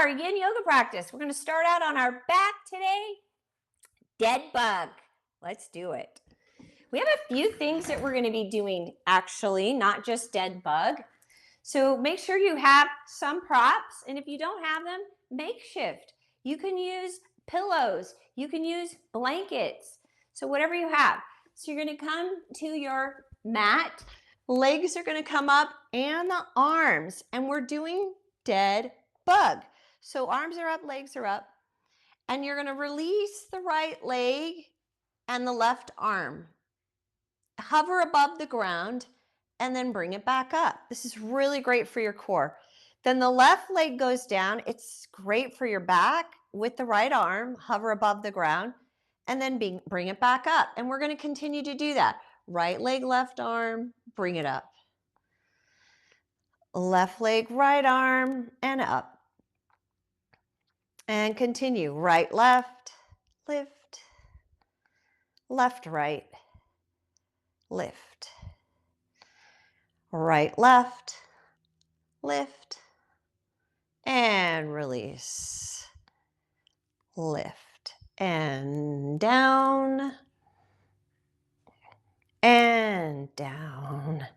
our Yin Yoga practice. We're going to start out on our back today. Dead bug. Let's do it. We have a few things that we're going to be doing, actually, not just dead bug. So make sure you have some props, and if you don't have them, makeshift. You can use pillows. You can use blankets. So whatever you have. So you're going to come to your mat. Legs are going to come up and the arms, and we're doing dead bug. So arms are up, legs are up, and you're going to release the right leg and the left arm. Hover above the ground and then bring it back up. This is really great for your core. Then the left leg goes down. It's great for your back with the right arm. Hover above the ground and then bring it back up. And we're going to continue to do that. Right leg, left arm, bring it up. Left leg, right arm, and up. And continue. Right, left, lift. Left, right, lift. Right, left, lift. And release. Lift. And down. And down.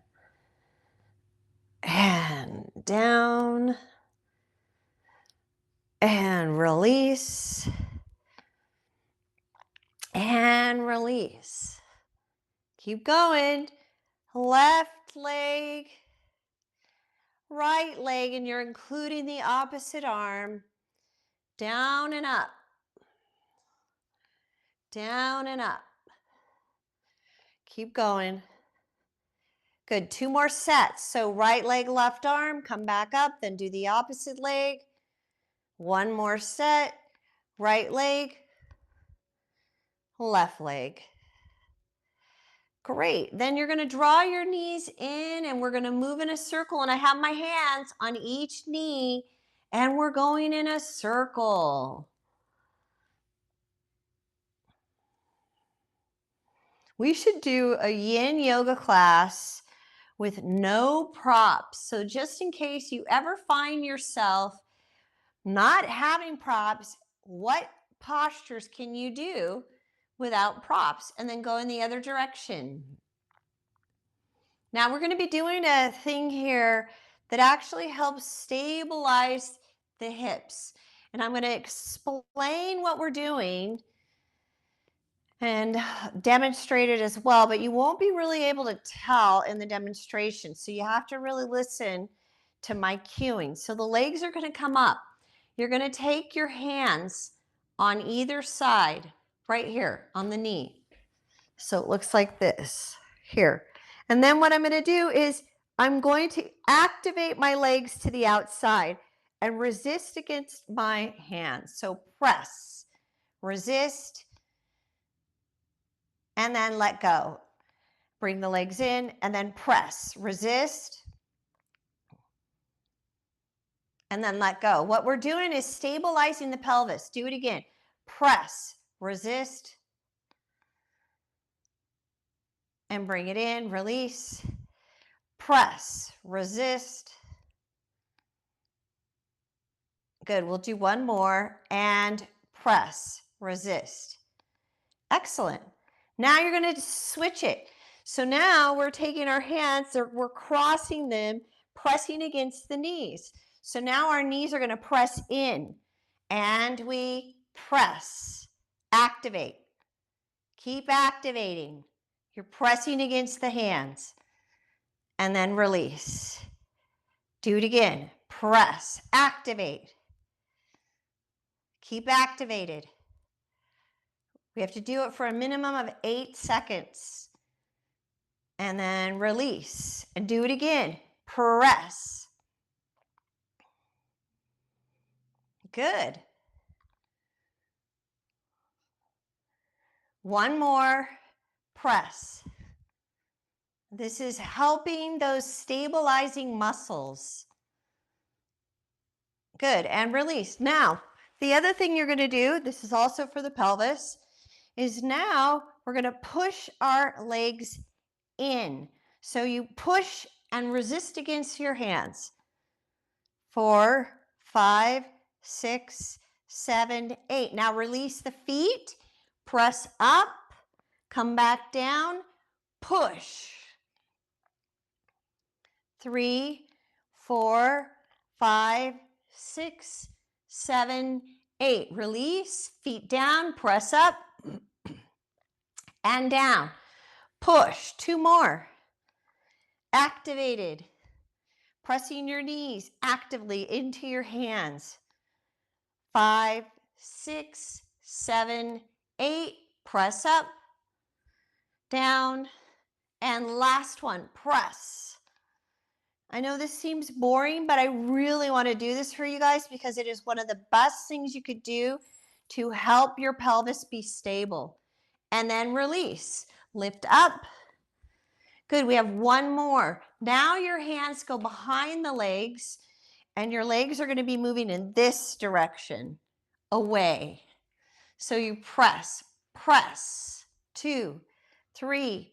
And down. And release. And release. Keep going. Left leg, right leg, and you're including the opposite arm. Down and up. Down and up. Keep going. Good. 2 more sets. So right leg, left arm, come back up, then do the opposite leg. 1 more set. Right leg, left leg. Great. Then you're going to draw your knees in and we're going to move in a circle. And I have my hands on each knee and we're going in a circle. We should do a yin yoga class with no props. So just in case you ever find yourself not having props, what postures can you do without props? And then go in the other direction. Now we're going to be doing a thing here that actually helps stabilize the hips. And I'm going to explain what we're doing and demonstrate it as well, but you won't be really able to tell in the demonstration. So you have to really listen to my cueing. So the legs are going to come up. You're going to take your hands on either side, right here on the knee. So it looks like this here. And then what I'm going to do is I'm going to activate my legs to the outside and resist against my hands. So press, resist, and then let go. Bring the legs in and then press, resist, and then let go. What we're doing is stabilizing the pelvis. Do it again. Press, resist, and bring it in, release, press, resist. Good, we'll do 1 more and press, resist. Excellent. Now you're going to switch it. So now we're taking our hands, we're crossing them, pressing against the knees. So now our knees are going to press in and we press, activate. Keep activating. You're pressing against the hands and then release. Do it again. Press, activate. Keep activated. We have to do it for a minimum of 8 seconds. And then release. And do it again. Press. Good. 1 more. Press. This is helping those stabilizing muscles. Good. And release. Now, the other thing you're going to do, this is also for the pelvis, is now we're going to push our legs in. So you push and resist against your hands. 4, 5, 6, 7, 8. Now release the feet, press up, come back down, push. 3, 4, 5, 6, 7, 8. Release, feet down, press up and down. Push. 2 more. Activated. Pressing your knees actively into your hands. 5, 6, 7, 8. Press up, down, and last one, press. I know this seems boring, but I really want to do this for you guys because it is one of the best things you could do to help your pelvis be stable. And then release. Lift up. Good. We have one more. Now your hands go behind the legs, and your legs are going to be moving in this direction, away. So you press, press. 2, 3,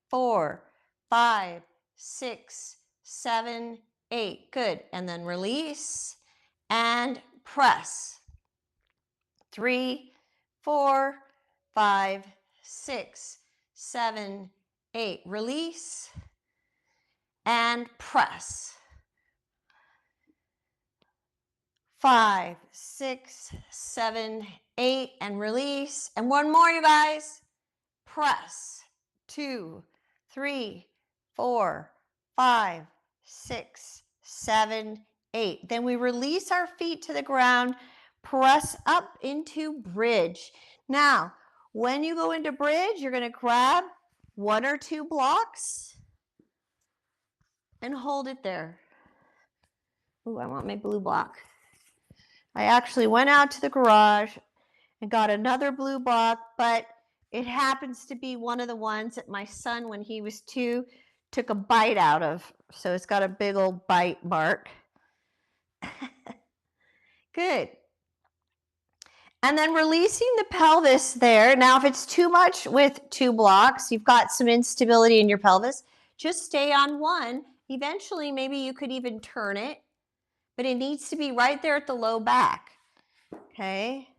4, 5, 6, 7, 8. Good. And then release and press. 3, 4, 5, 6, 7, 8. Release and press. 5, 6, 7, 8, and release. And one more, you guys. Press. 2, 3, 4, 5, 6, 7, 8. Then we release our feet to the ground, press up into bridge. Now, when you go into bridge, you're going to grab 1 or 2 blocks and hold it there. Ooh, I want my blue block. I actually went out to the garage and got another blue block, but it happens to be one of the ones that my son, when he was 2, took a bite out of. So it's got a big old bite mark. Good. And then releasing the pelvis there. Now, if it's too much with 2 blocks, you've got some instability in your pelvis, just stay on one. Eventually, maybe you could even turn it, but it needs to be right there at the low back. Okay.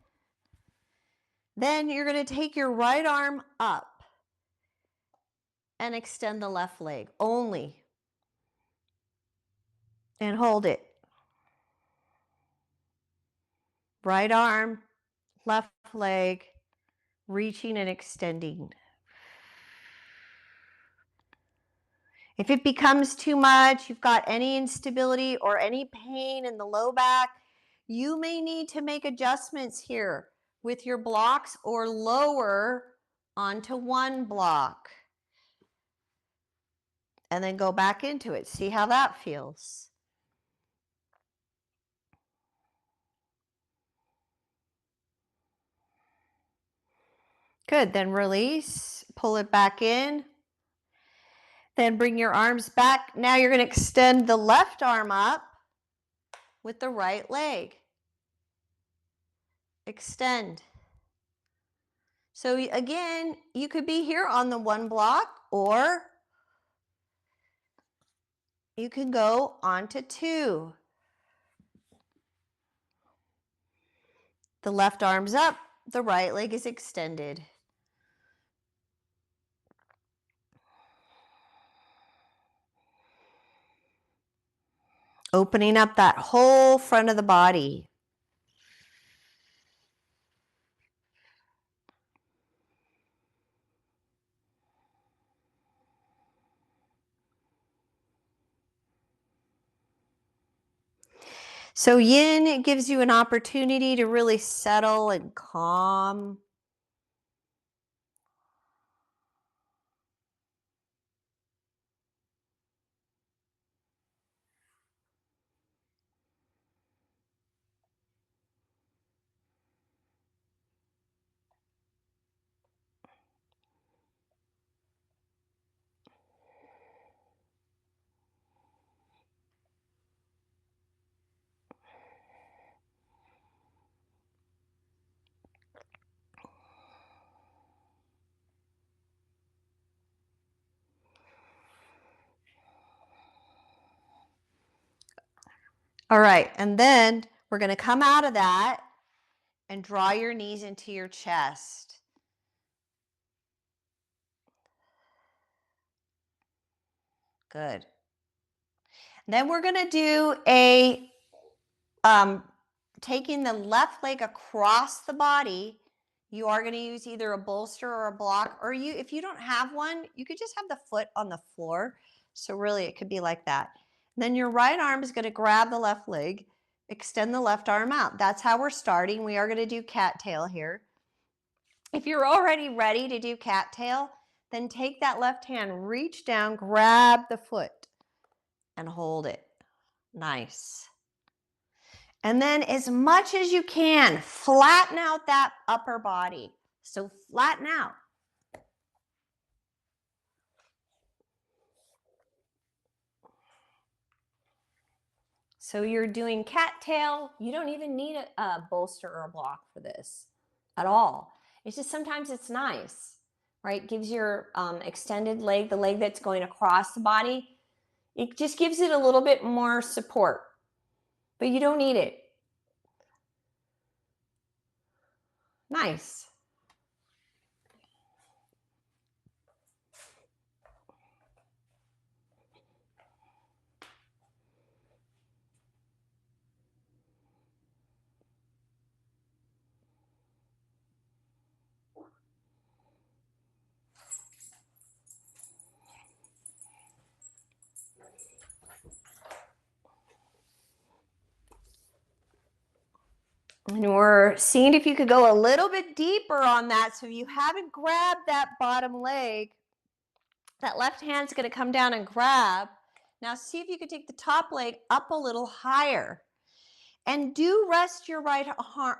Then you're going to take your right arm up and extend the left leg only. And hold it. Right arm, left leg, reaching and extending. If it becomes too much, you've got any instability or any pain in the low back, you may need to make adjustments here with your blocks or lower onto 1 block. And then go back into it. See how that feels. Good. Then release, pull it back in. Then bring your arms back. Now you're going to extend the left arm up with the right leg. Extend. So again, you could be here on the 1 block, or you can go onto 2. The left arm's up, the right leg is extended. Opening up that whole front of the body. So yin, it gives you an opportunity to really settle and calm. All right, and then We're going to come out of that and draw your knees into your chest. Good. Then we're going to do a taking the left leg across the body. You are going to use either a bolster or a block, or if you don't have one, you could just have the foot on the floor. So really it could be like that. And then your right arm is going to grab the left leg, extend the left arm out. That's how we're starting. We are going to do cattail here. If you're already ready to do cattail, then take that left hand, reach down, grab the foot, and hold it. Nice. And then as much as you can, flatten out that upper body. So flatten out. So you're doing cattail. You don't even need a bolster or a block for this at all. It's just sometimes it's nice, right? Gives your extended leg, the leg that's going across the body, it just gives it a little bit more support, but you don't need it. Nice. And we're seeing if you could go a little bit deeper on that. So if you haven't grabbed that bottom leg, that left hand's going to come down and grab. Now see if you could take the top leg up a little higher. And do rest your right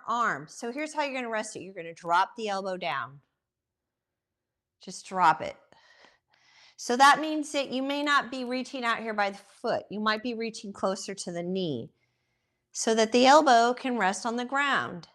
arm. So here's how you're going to rest it. You're going to drop the elbow down. Just drop it. So that means that you may not be reaching out here by the foot. You might be reaching closer to the knee so that the elbow can rest on the ground.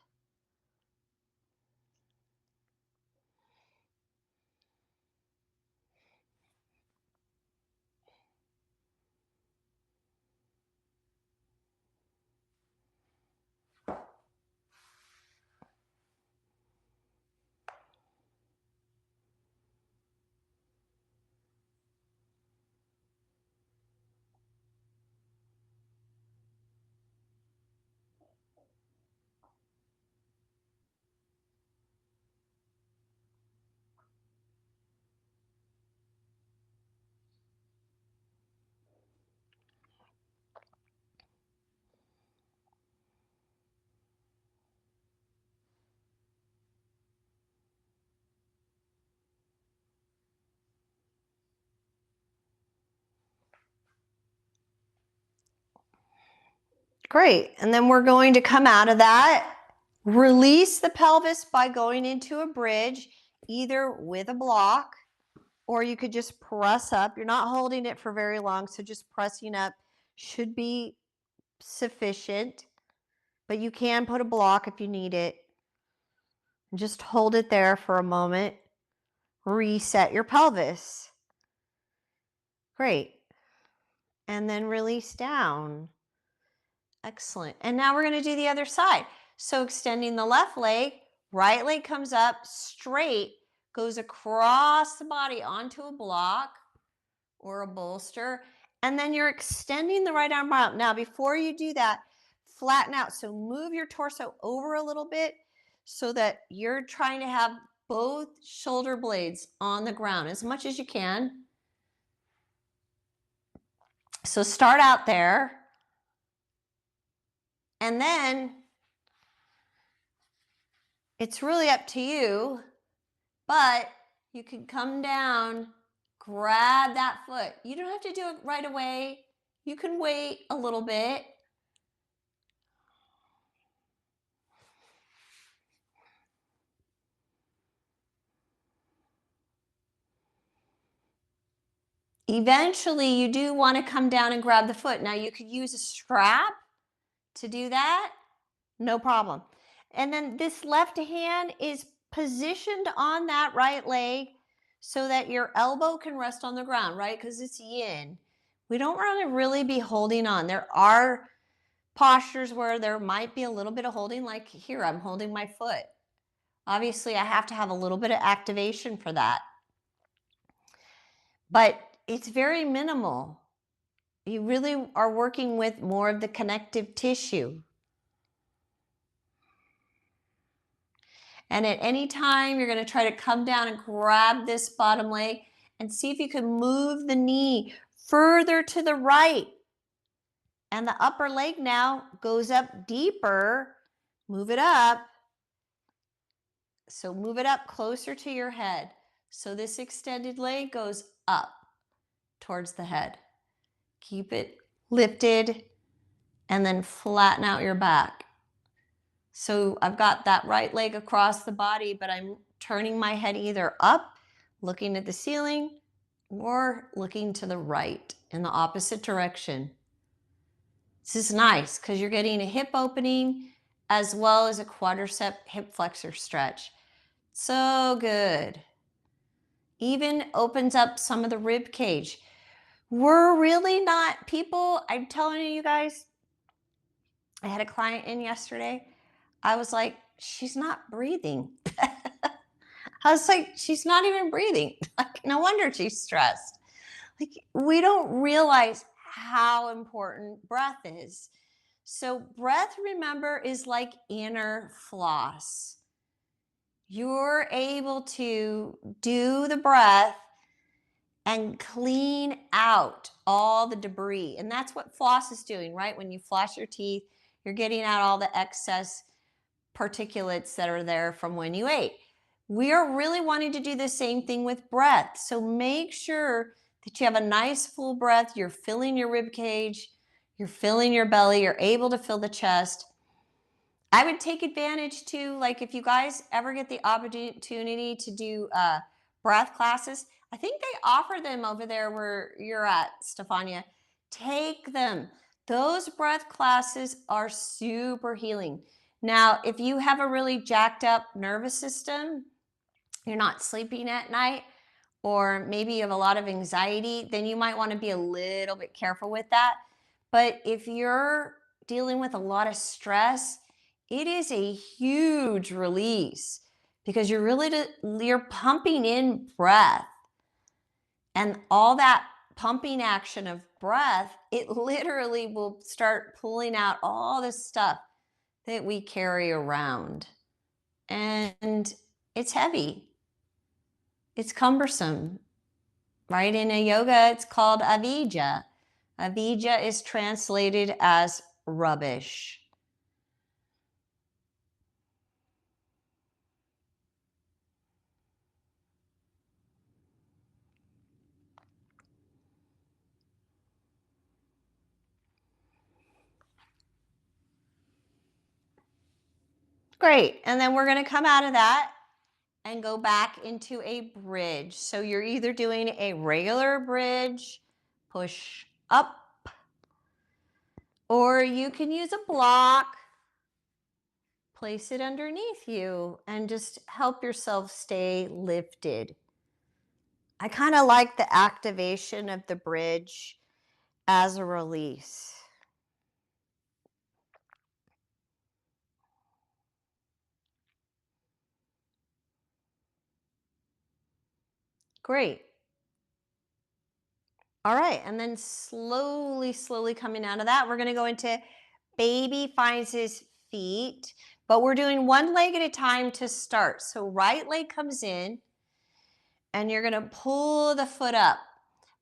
Great. And then we're going to come out of that. Release the pelvis by going into a bridge, either with a block, or you could just press up. You're not holding it for very long, so just pressing up should be sufficient. But you can put a block if you need it. Just hold it there for a moment. Reset your pelvis. Great. And then release down. Excellent. And now we're going to do the other side. So extending the left leg, right leg comes up straight, goes across the body onto a block or a bolster, and then you're extending the right arm out. Now, before you do that, flatten out. So move your torso over a little bit so that you're trying to have both shoulder blades on the ground as much as you can. So start out there. And then it's really up to you, but you can come down, grab that foot. You don't have to do it right away. You can wait a little bit. Eventually, you do want to come down and grab the foot. Now, you could use a strap to do that. No problem. And then this left hand is positioned on that right leg so that your elbow can rest on the ground, right? Because it's yin. We don't want to really be holding on. There are postures where there might be a little bit of holding, like here, I'm holding my foot. Obviously, I have to have a little bit of activation for that, but it's very minimal. You really are working with more of the connective tissue. And at any time, you're going to try to come down and grab this bottom leg and see if you can move the knee further to the right. And the upper leg now goes up deeper. Move it up. So move it up closer to your head. So this extended leg goes up towards the head. Keep it lifted and then flatten out your back. So I've got that right leg across the body, but I'm turning my head either up, looking at the ceiling, or looking to the right in the opposite direction. This is nice because you're getting a hip opening as well as a quadricep hip flexor stretch. So good. Even opens up some of the rib cage. We're really not, people, I'm telling you guys, I had a client in yesterday. I was like, she's not breathing. I was like, she's not even breathing. Like, no wonder she's stressed. Like, we don't realize how important breath is. So breath, remember, is like inner floss. You're able to do the breath and clean out all the debris. And that's what floss is doing, right? When you floss your teeth, you're getting out all the excess particulates that are there from when you ate. We are really wanting to do the same thing with breath. So make sure that you have a nice full breath. You're filling your rib cage. You're filling your belly. You're able to fill the chest. I would take advantage too, like if you guys ever get the opportunity to do breath classes, I think they offer them over there where you're at, Stefania. Take them. Those breath classes are super healing. Now, if you have a really jacked up nervous system, you're not sleeping at night, or maybe you have a lot of anxiety, then you might want to be a little bit careful with that. But if you're dealing with a lot of stress, it is a huge release because you're pumping in breath, and all that pumping action of breath, it literally will start pulling out all this stuff that we carry around. And it's heavy. It's cumbersome, right? In a yoga, it's called avijja. Avijja is translated as rubbish. Great. And then we're going to come out of that and go back into a bridge. So you're either doing a regular bridge, push up, or you can use a block, place it underneath you, and just help yourself stay lifted. I kind of like the activation of the bridge as a release. Great. All right, and then slowly coming out of that, we're going to go into baby finds his feet, but we're doing one leg at a time to start. So right leg comes in, and you're going to pull the foot up.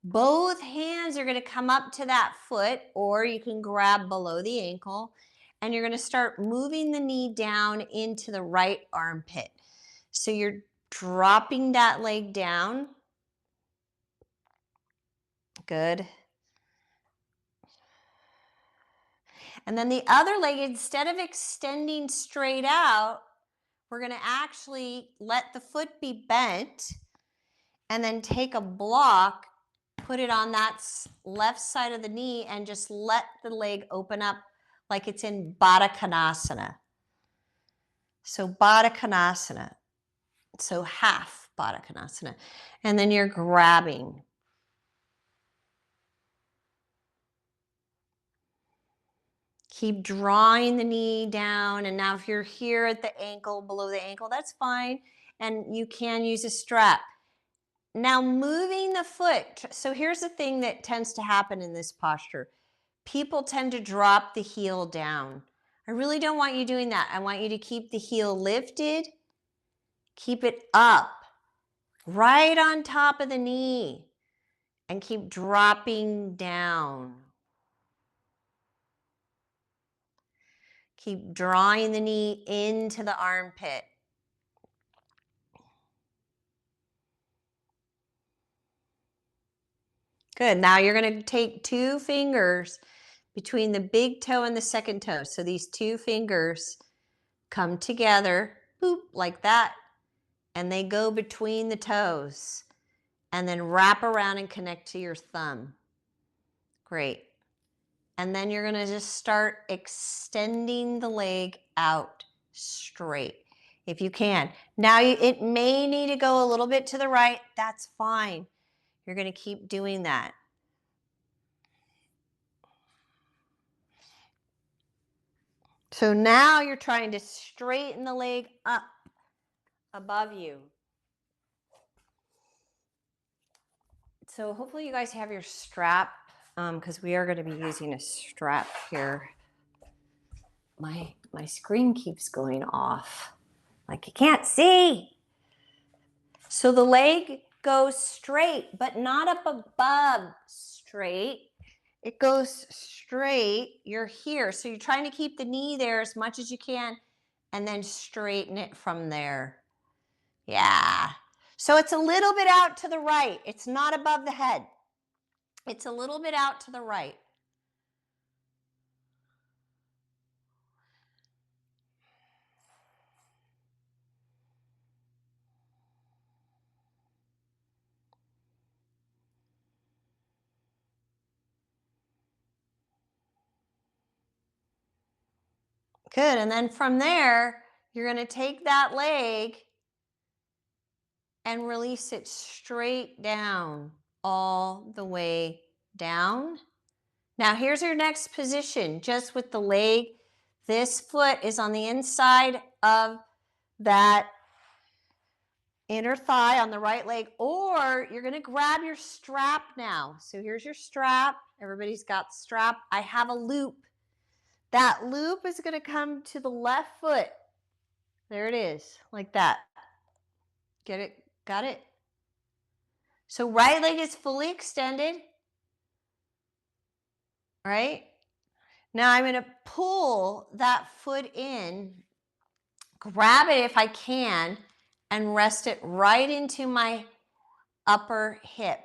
Both hands are going to come up to that foot, or you can grab below the ankle, and you're going to start moving the knee down into the right armpit. So you're dropping that leg down. Good. And then the other leg, instead of extending straight out, we're going to actually let the foot be bent and then take a block, put it on that left side of the knee, and just let the leg open up like it's in Baddha Konasana. So Baddha Konasana. So half Baddha Konasana. And then you're grabbing. Keep drawing the knee down. And now if you're here at the ankle, below the ankle, that's fine. And you can use a strap. Now moving the foot. So here's the thing that tends to happen in this posture. People tend to drop the heel down. I really don't want you doing that. I want you to keep the heel lifted. Keep it up, right on top of the knee. And keep dropping down. Keep drawing the knee into the armpit. Good. Now you're going to take 2 fingers between the big toe and the second toe. So these 2 fingers come together, boop, like that. And they go between the toes. And then wrap around and connect to your thumb. Great. And then you're going to just start extending the leg out straight if you can. Now it may need to go a little bit to the right. That's fine. You're going to keep doing that. So now you're trying to straighten the leg up above you. So hopefully you guys have your strap, because we are going to be using a strap here. My screen keeps going off. Like you can't see. So the leg goes straight, but not up above straight. It goes straight. You're here. So you're trying to keep the knee there as much as you can and then straighten it from there. Yeah. So it's a little bit out to the right. It's not above the head. It's a little bit out to the right. Good. And then from there, you're going to take that leg and release it straight down, all the way down. Now here's your next position, just with the leg. This foot is on the inside of that inner thigh on the right leg, or you're going to grab your strap now. So here's your strap. Everybody's got the strap. I have a loop. That loop is going to come to the left foot. There it is, like that. Get it? Got it? So right leg is fully extended, right? Now I'm going to pull that foot in, grab it if I can, and rest it right into my upper hip.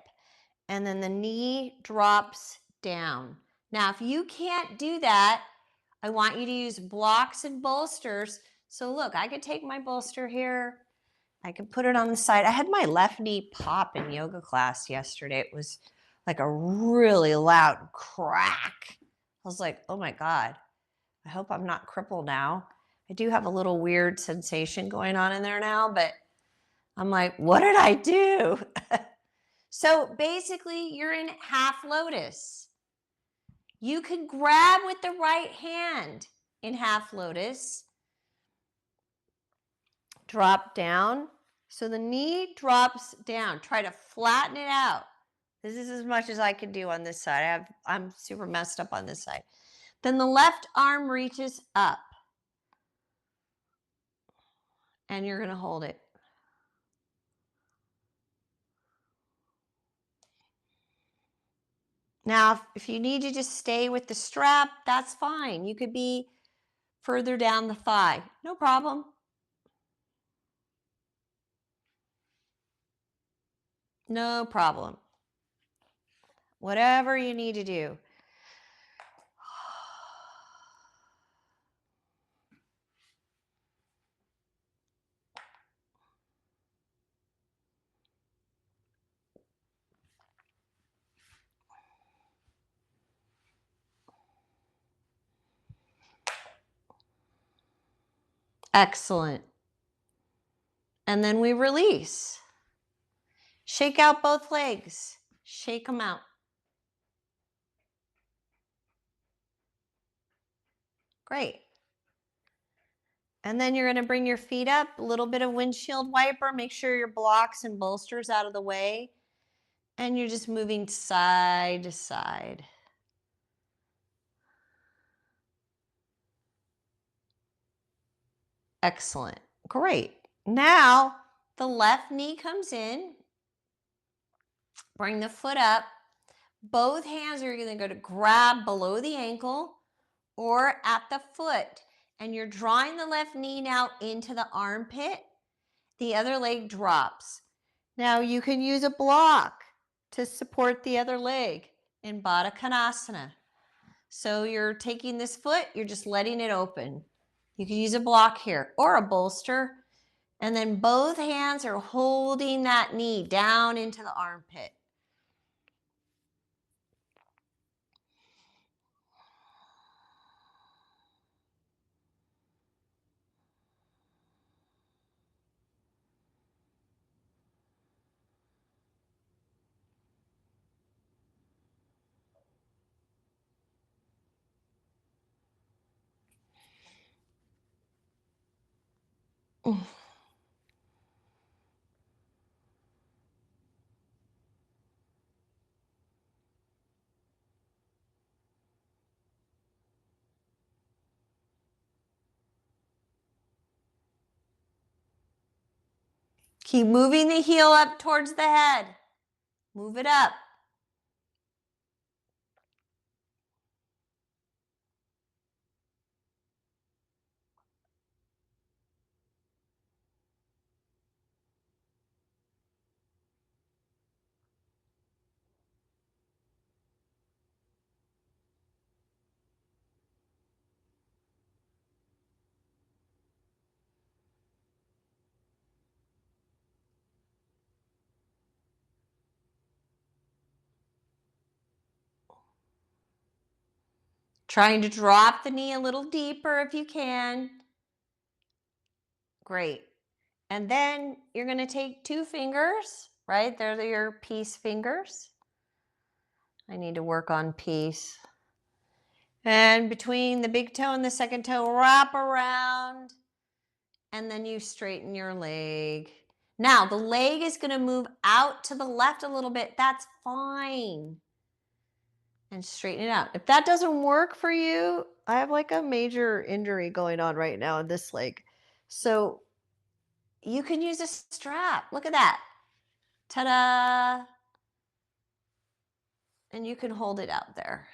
And then the knee drops down. Now, if you can't do that, I want you to use blocks and bolsters. So look, I could take my bolster here. I could put it on the side. I had my left knee pop in yoga class yesterday. It was like a really loud crack. I was like, oh my God, I hope I'm not crippled now. I do have a little weird sensation going on in there now, but I'm like, what did I do? So basically, you're in half lotus. You can grab with the right hand in half lotus. Drop down. So the knee drops down. Try to flatten it out. This is as much as I can do on this side. I'm super messed up on this side. Then the left arm reaches up. And you're going to hold it. Now, if you need to just stay with the strap, that's fine. You could be further down the thigh. No problem. No problem. Whatever you need to do. Excellent. And then we release. Shake out both legs. Shake them out. Great. And then you're going to bring your feet up, a little bit of windshield wiper. Make sure your blocks and bolsters out of the way. And you're just moving side to side. Excellent. Great. Now the left knee comes in. Bring the foot up. Both hands are going to go to grab below the ankle or at the foot. And you're drawing the left knee now into the armpit. The other leg drops. Now you can use a block to support the other leg in Baddha Konasana. So you're taking this foot, you're just letting it open. You can use a block here or a bolster. And then both hands are holding that knee down into the armpit. Keep moving the heel up towards the head. Move it up. Trying to drop the knee a little deeper if you can. Great. And then you're going to take 2 fingers, right? They're your peace fingers. I need to work on peace. And between the big toe and the second toe, wrap around. And then you straighten your leg. Now, the leg is going to move out to the left a little bit. That's fine. And straighten it out. If that doesn't work for you, I have like a major injury going on right now in this leg. So you can use a strap. Look at that. Ta-da. And you can hold it out there.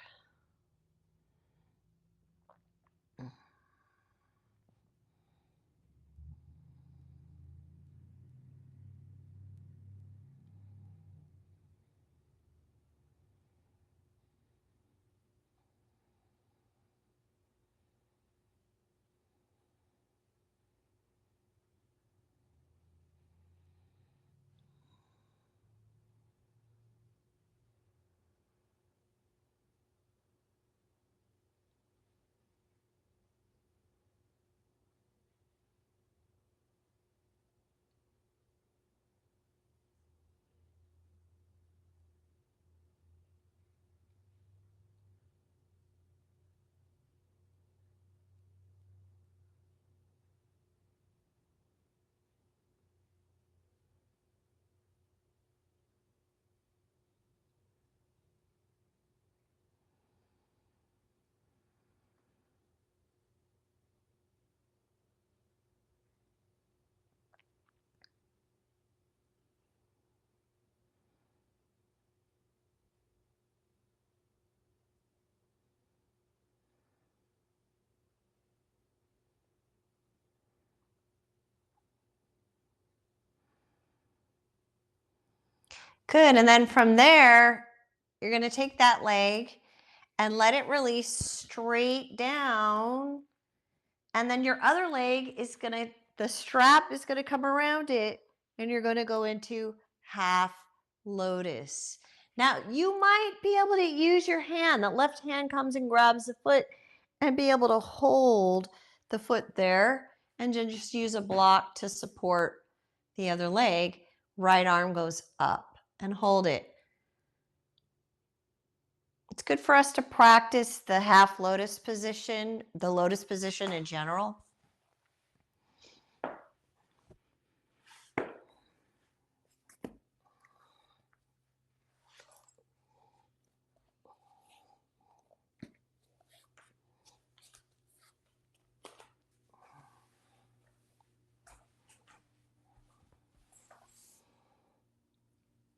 Good. And then from there, you're going to take that leg and let it release straight down. And then your other leg is going to, the strap is going to come around it, and you're going to go into half lotus. Now, you might be able to use your hand. The left hand comes and grabs the foot and be able to hold the foot there and then just use a block to support the other leg. Right arm goes up and hold it. It's good for us to practice the half lotus position, the lotus position in general.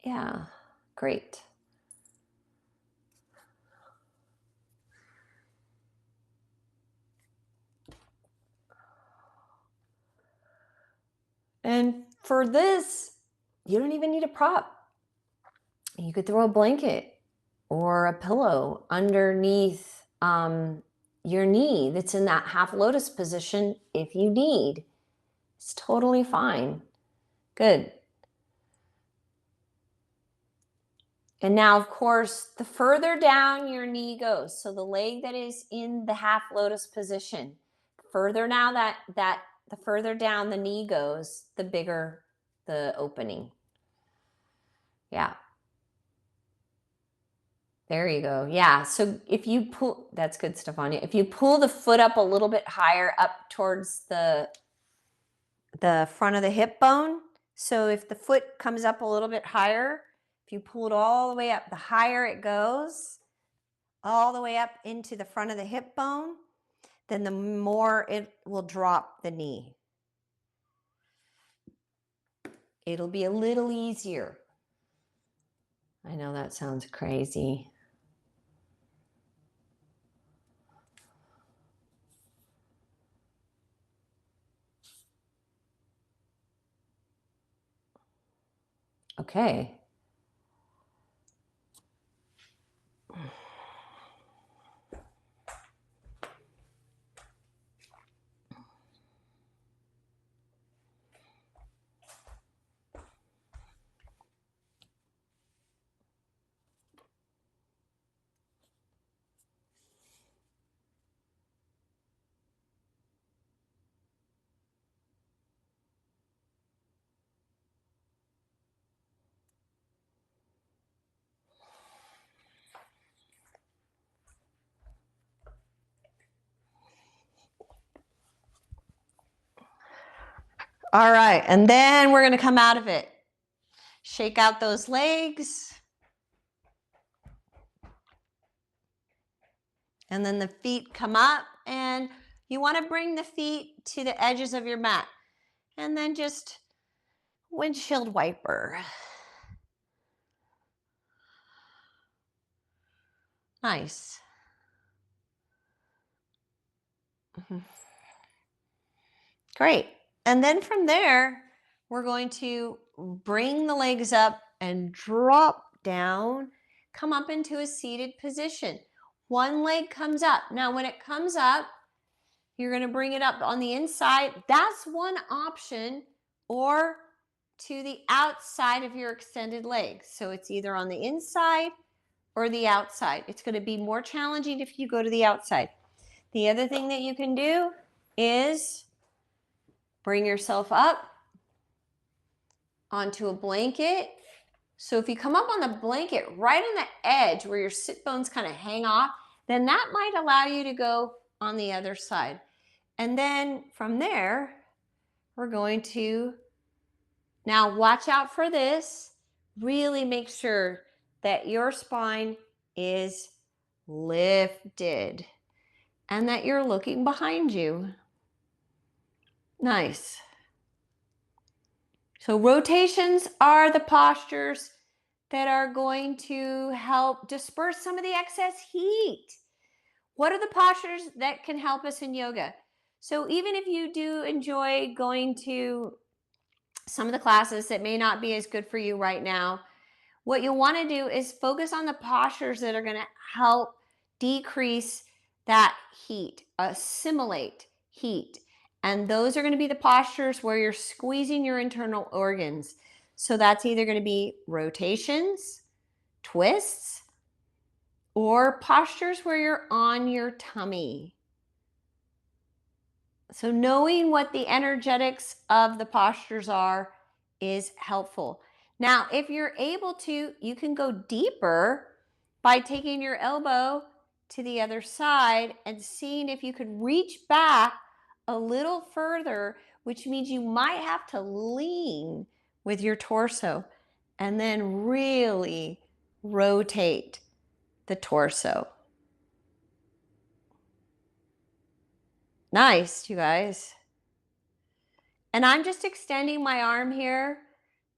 Yeah, great. And for this, you don't even need a prop. You could throw a blanket or a pillow underneath your knee that's in that half lotus position if you need. It's totally fine. Good. And now, of course, the further down your knee goes, so the leg that is in the half lotus position, further now the further down the knee goes, the bigger the opening. Yeah. There you go. Yeah. So if you pull, that's good, Stefania. If you pull the foot up a little bit higher up towards the front of the hip bone. So if the foot comes up a little bit higher, if you pull it all the way up, the higher it goes, all the way up into the front of the hip bone, then the more it will drop the knee. It'll be a little easier. I know that sounds crazy. Okay. All right, and then we're going to come out of it. Shake out those legs. And then the feet come up, and you want to bring the feet to the edges of your mat. And then just windshield wiper. Nice. Great. And then from there, we're going to bring the legs up and drop down, come up into a seated position. One leg comes up. Now, when it comes up, you're going to bring it up on the inside. That's one option, or to the outside of your extended leg. So it's either on the inside or the outside. It's going to be more challenging if you go to the outside. The other thing that you can do is bring yourself up onto a blanket. So if you come up on the blanket right on the edge where your sit bones kind of hang off, then that might allow you to go on the other side. And then from there, we're going to now watch out for this. Really make sure that your spine is lifted and that you're looking behind you. Nice. So rotations are the postures that are going to help disperse some of the excess heat. What are the postures that can help us in yoga? So even if you do enjoy going to some of the classes that may not be as good for you right now, what you'll want to do is focus on the postures that are going to help decrease that heat, assimilate heat. And those are going to be the postures where you're squeezing your internal organs. So that's either going to be rotations, twists, or postures where you're on your tummy. So knowing what the energetics of the postures are is helpful. Now, if you're able to, you can go deeper by taking your elbow to the other side and seeing if you could reach back a little further, which means you might have to lean with your torso and then really rotate the torso. Nice, you guys. And I'm just extending my arm here.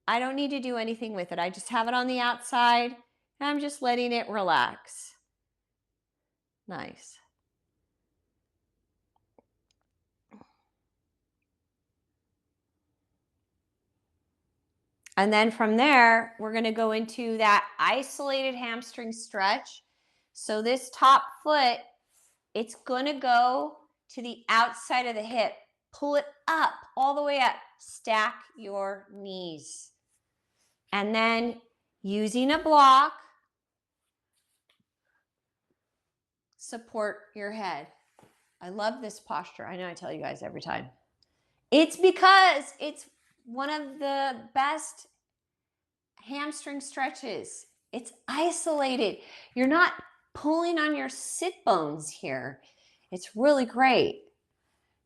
I don't need to do anything with it. I just have it on the outside and I'm just letting it relax. Nice. And then from there, we're going to go into that isolated hamstring stretch. So this top foot, it's going to go to the outside of the hip. Pull it up, all the way up. Stack your knees. And then using a block, support your head. I love this posture. I know I tell you guys every time. It's because it's one of the best hamstring stretches. It's isolated. You're not pulling on your sit bones here. It's really great.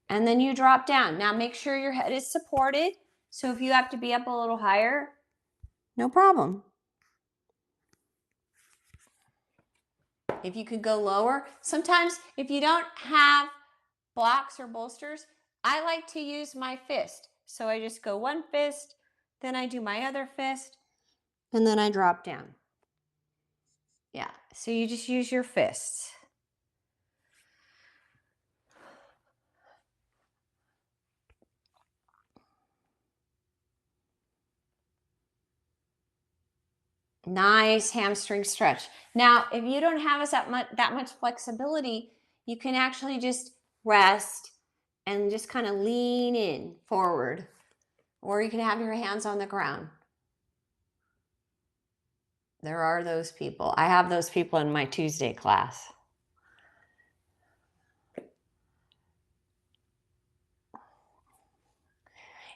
And then you drop down. Now make sure your head is supported. So if you have to be up a little higher, no problem. If you could go lower, sometimes if you don't have blocks or bolsters, I like to use my fist. So I just go one fist, then I do my other fist, and then I drop down. Yeah, so you just use your fists. Nice hamstring stretch. Now, if you don't have that much flexibility, you can actually just rest and just kind of lean in forward, or you can have your hands on the ground. There are those people. I have those people in my Tuesday class.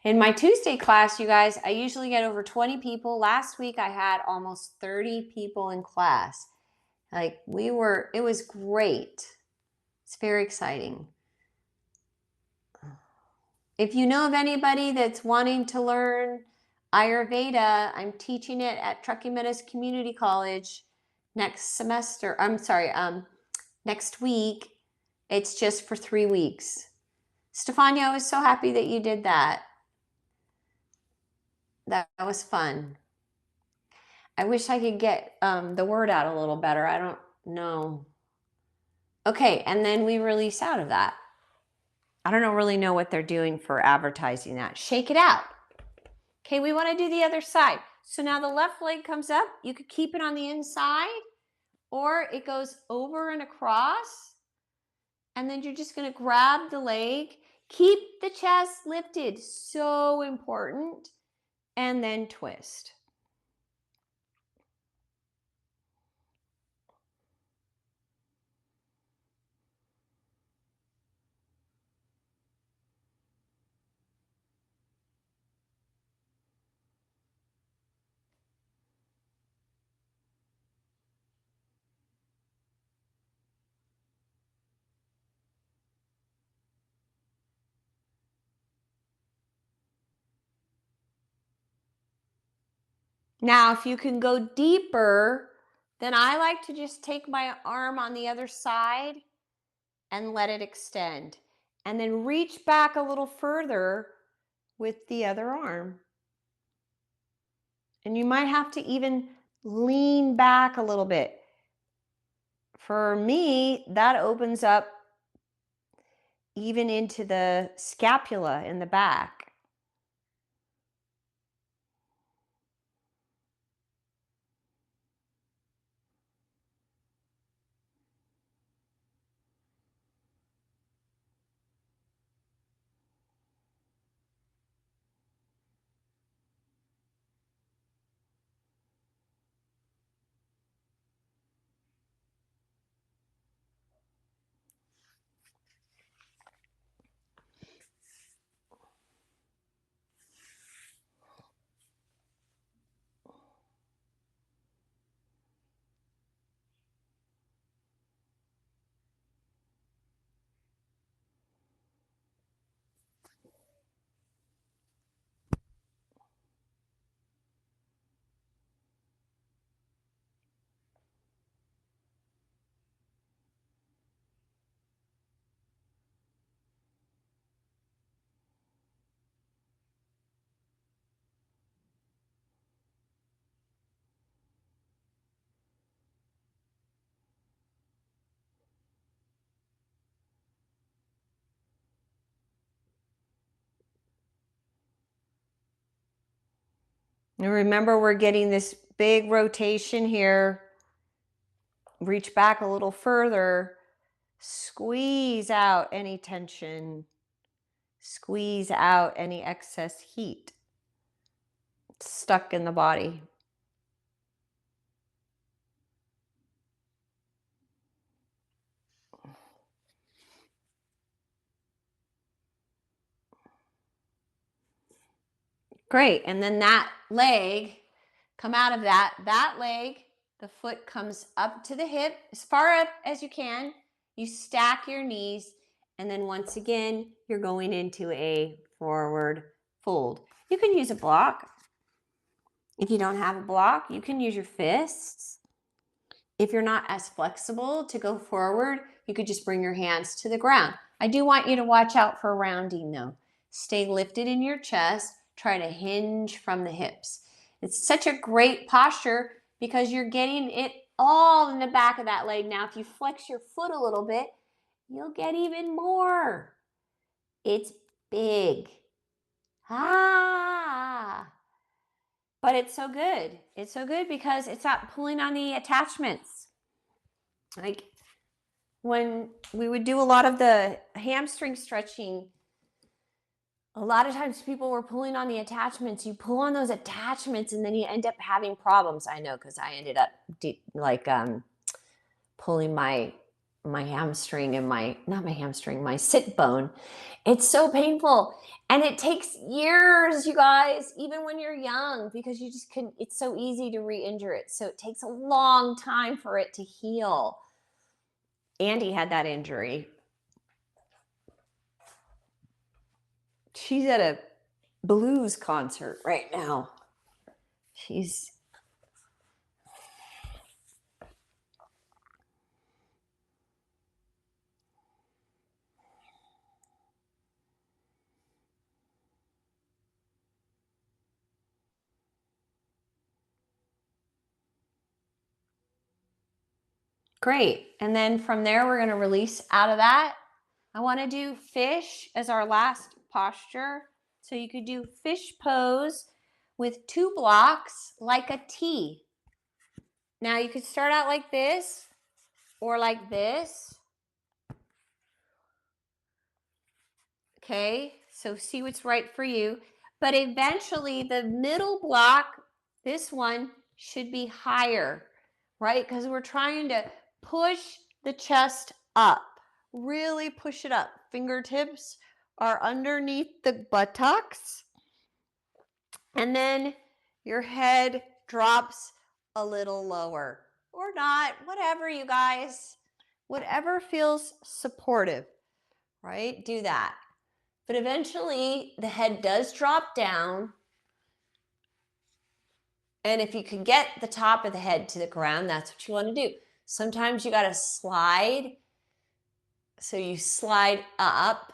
In my Tuesday class, you guys, I usually get over 20 people. Last week, I had almost 30 people in class. Like it was great. It's very exciting. If you know of anybody that's wanting to learn Ayurveda, I'm teaching it at Truckee Meadows Community College next semester. Next week. It's just for 3 weeks. Stefania, I was so happy that you did that. That was fun. I wish I could get the word out a little better. I don't know. Okay, and then we release out of that. I don't really know what they're doing for advertising that. Shake it out. Okay, we want to do the other side. So now the left leg comes up. You could keep it on the inside, or it goes over and across. And then you're just going to grab the leg. Keep the chest lifted. So important. And then twist. Now, if you can go deeper, then I like to just take my arm on the other side and let it extend. And then reach back a little further with the other arm. And you might have to even lean back a little bit. For me, that opens up even into the scapula in the back. And remember, we're getting this big rotation here. Reach back a little further. Squeeze out any tension. Squeeze out any excess heat stuck in the body. Great. And then that leg, come out of that leg, the foot comes up to the hip as far up as you can. You stack your knees. And then once again, you're going into a forward fold. You can use a block. If you don't have a block, you can use your fists. If you're not as flexible to go forward, you could just bring your hands to the ground. I do want you to watch out for rounding though. Stay lifted in your chest. Try to hinge from the hips. It's such a great posture because you're getting it all in the back of that leg. Now, if you flex your foot a little bit, you'll get even more. It's big. Ah. But it's so good. It's so good because it's not pulling on the attachments. Like when we would do a lot of the hamstring stretching, a lot of times people were pulling on the attachments. You pull on those attachments and then you end up having problems. I know, because I ended up pulling my hamstring and my sit bone. It's so painful. And it takes years, you guys, even when you're young, because you just couldn't, it's so easy to re-injure it. So it takes a long time for it to heal. Andy had that injury. She's at a blues concert right now. She's great. And then from there, we're going to release out of that. I want to do fish as our last posture. So you could do fish pose with 2 blocks like a T. Now you could start out like this or like this. Okay, so see what's right for you. But eventually the middle block, this one, should be higher, right? Because we're trying to push the chest up. Really push it up. Fingertips are underneath the buttocks. And then your head drops a little lower. Or not, whatever, you guys. Whatever feels supportive, right? Do that. But eventually the head does drop down. And if you can get the top of the head to the ground, that's what you want to do. Sometimes you got to slide. So you slide up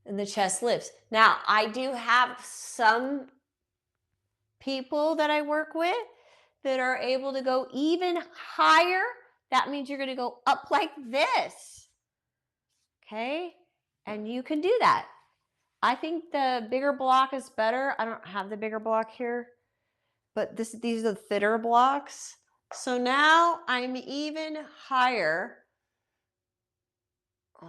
and the chest lifts. Now, I do have some people that I work with that are able to go even higher. That means you're going to go up like this. Okay? And you can do that. I think the bigger block is better. I don't have the bigger block here, but these are the thinner blocks. So now I'm even higher. Oh.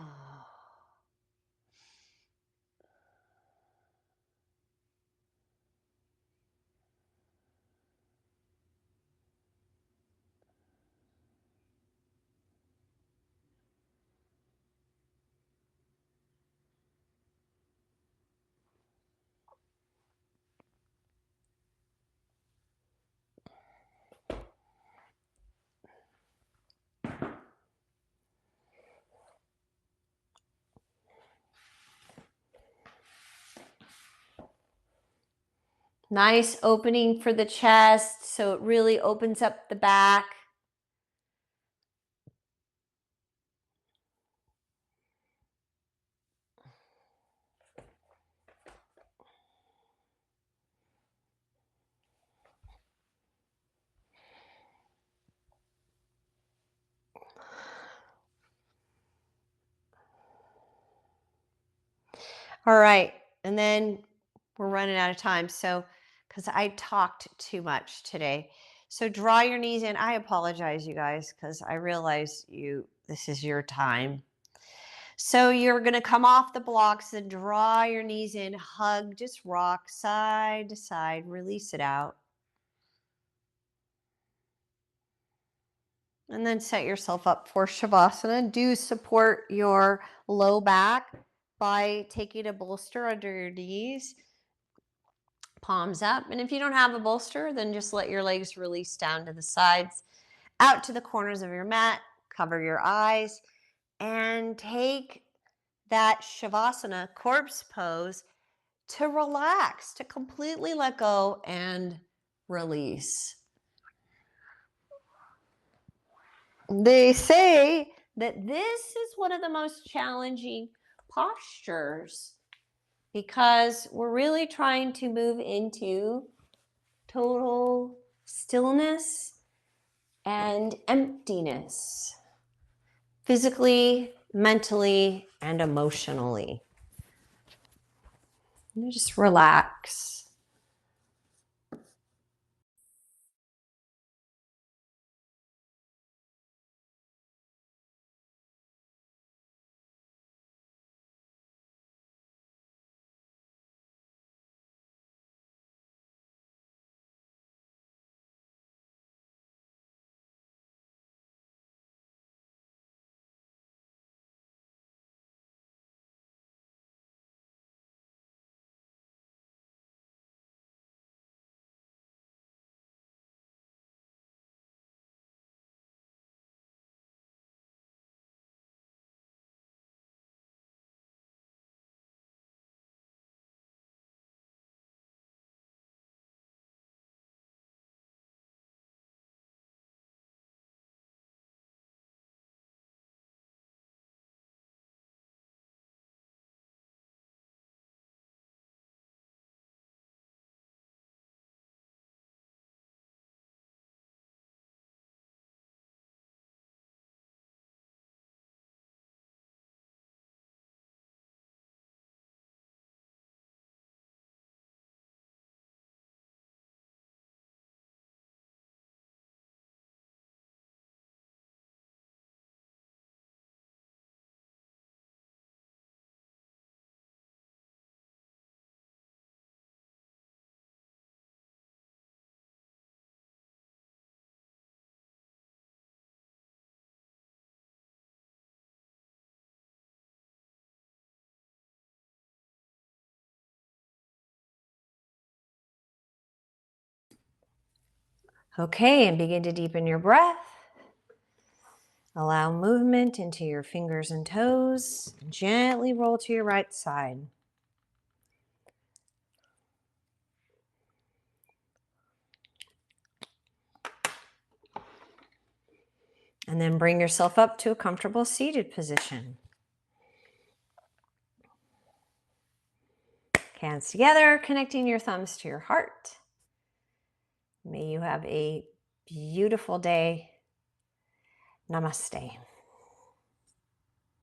Nice opening for the chest, so it really opens up the back. All right, and then we're running out of time. So because I talked too much today. So draw your knees in. I apologize, you guys, because I realize this is your time. So you're going to come off the blocks and draw your knees in, hug, just rock side to side, release it out. And then set yourself up for Shavasana. Do support your low back by taking a bolster under your knees, palms up. And if you don't have a bolster, then just let your legs release down to the sides, out to the corners of your mat, cover your eyes, and take that Shavasana corpse pose to relax, to completely let go and release. They say that this is one of the most challenging postures because we're really trying to move into total stillness and emptiness, physically, mentally, and emotionally. And just relax. Okay, and begin to deepen your breath. Allow movement into your fingers and toes. Gently roll to your right side. And then bring yourself up to a comfortable seated position. Hands together, connecting your thumbs to your heart. May you have a beautiful day. Namaste.